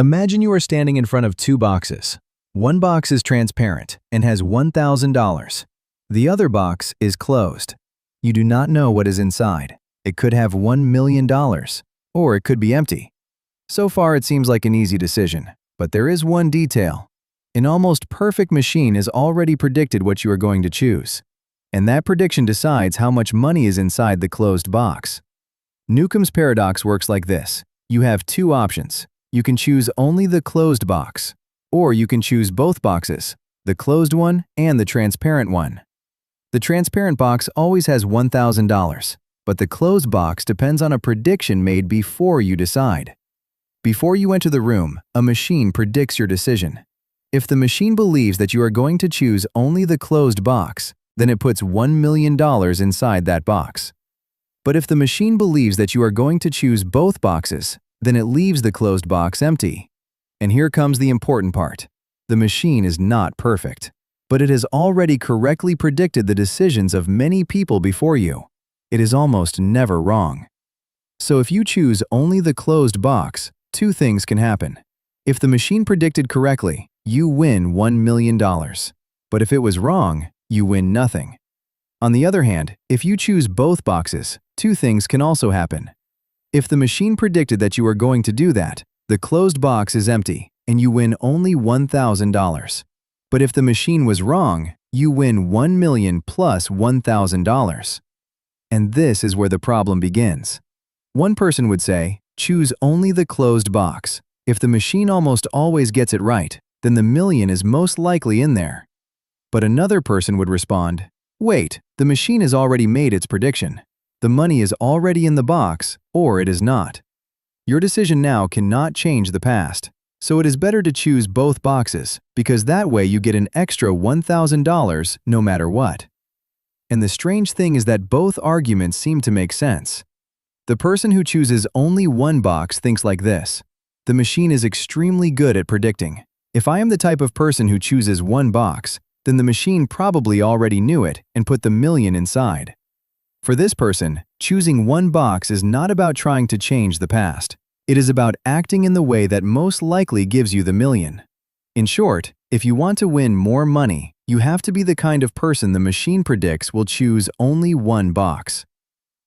Imagine you are standing in front of two boxes. One box is transparent and has $1,000. The other box is closed. You do not know what is inside. It could have $1 million, or it could be empty. So far, it seems like an easy decision, but there is one detail. An almost perfect machine has already predicted what you are going to choose, and that prediction decides how much money is inside the closed box. Newcomb's paradox works like this. You have two options. You can choose only the closed box, or you can choose both boxes, the closed one and the transparent one. The transparent box always has $1,000, but the closed box depends on a prediction made before you decide. Before you enter the room, a machine predicts your decision. If the machine believes that you are going to choose only the closed box, then it puts $1 million inside that box. But if the machine believes that you are going to choose both boxes, then it leaves the closed box empty. And here comes the important part. The machine is not perfect, but it has already correctly predicted the decisions of many people before you. It is almost never wrong. So if you choose only the closed box, two things can happen. If the machine predicted correctly, you win $1 million. But if it was wrong, you win nothing. On the other hand, if you choose both boxes, two things can also happen. If the machine predicted that you are going to do that, the closed box is empty, and you win only $1,000. But if the machine was wrong, you win $1 million plus $1,000. And this is where the problem begins. One person would say, choose only the closed box. If the machine almost always gets it right, then the million is most likely in there. But another person would respond, wait, the machine has already made its prediction. The money is already in the box, or it is not. Your decision now cannot change the past. So it is better to choose both boxes, because that way you get an extra $1,000 no matter what. And the strange thing is that both arguments seem to make sense. The person who chooses only one box thinks like this. The machine is extremely good at predicting. If I am the type of person who chooses one box, then the machine probably already knew it and put the million inside. For this person, choosing one box is not about trying to change the past. It is about acting in the way that most likely gives you the million. In short, if you want to win more money, you have to be the kind of person the machine predicts will choose only one box.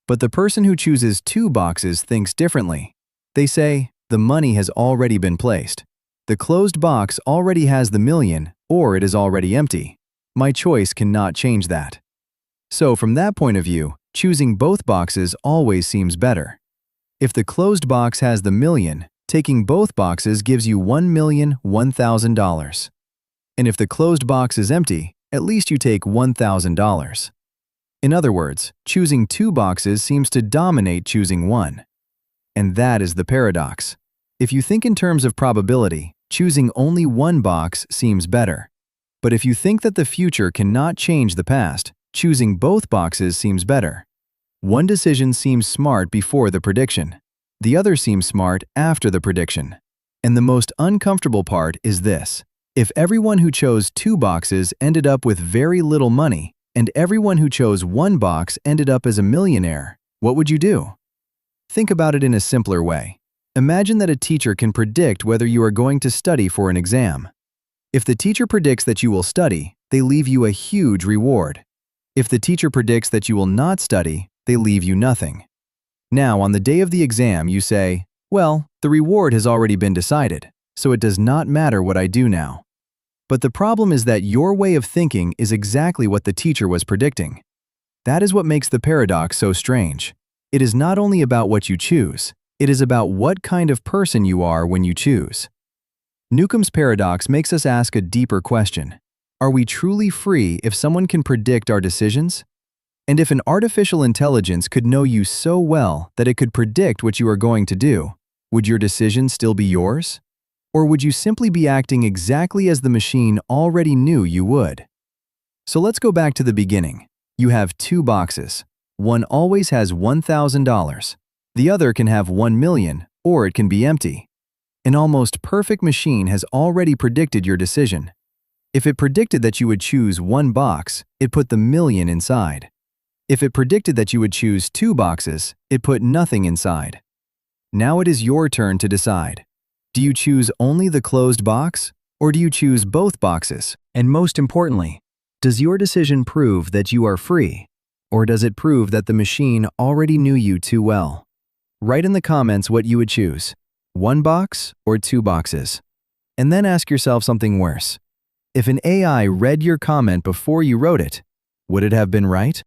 But the person who chooses two boxes thinks differently. They say, the money has already been placed. The closed box already has the million, or it is already empty. My choice cannot change that. So from that point of view, choosing both boxes always seems better. If the closed box has the million, taking both boxes gives you $1,001,000. And if the closed box is empty, at least you take $1,000. In other words, choosing two boxes seems to dominate choosing one. And that is the paradox. If you think in terms of probability, choosing only one box seems better. But if you think that the future cannot change the past, choosing both boxes seems better. One decision seems smart before the prediction. The other seems smart after the prediction. And the most uncomfortable part is this. If everyone who chose two boxes ended up with very little money, and everyone who chose one box ended up as a millionaire, what would you do? Think about it in a simpler way. Imagine that a teacher can predict whether you are going to study for an exam. If the teacher predicts that you will study, they leave you a huge reward. If the teacher predicts that you will not study, they leave you nothing. Now, on the day of the exam, you say, well, the reward has already been decided, so it does not matter what I do now. But the problem is that your way of thinking is exactly what the teacher was predicting. That is what makes the paradox so strange. It is not only about what you choose, it is about what kind of person you are when you choose. Newcomb's paradox makes us ask a deeper question. Are we truly free if someone can predict our decisions? And if an artificial intelligence could know you so well that it could predict what you are going to do, would your decision still be yours? Or would you simply be acting exactly as the machine already knew you would? So let's go back to the beginning. You have two boxes. One always has $1,000. The other can have $1 million, or it can be empty. An almost perfect machine has already predicted your decision. If it predicted that you would choose one box, it put the million inside. If it predicted that you would choose two boxes, it put nothing inside. Now it is your turn to decide. Do you choose only the closed box, or do you choose both boxes? And most importantly, does your decision prove that you are free, or does it prove that the machine already knew you too well? Write in the comments what you would choose, 1 box or 2 boxes. And then ask yourself something worse. If an AI read your comment before you wrote it, would it have been right?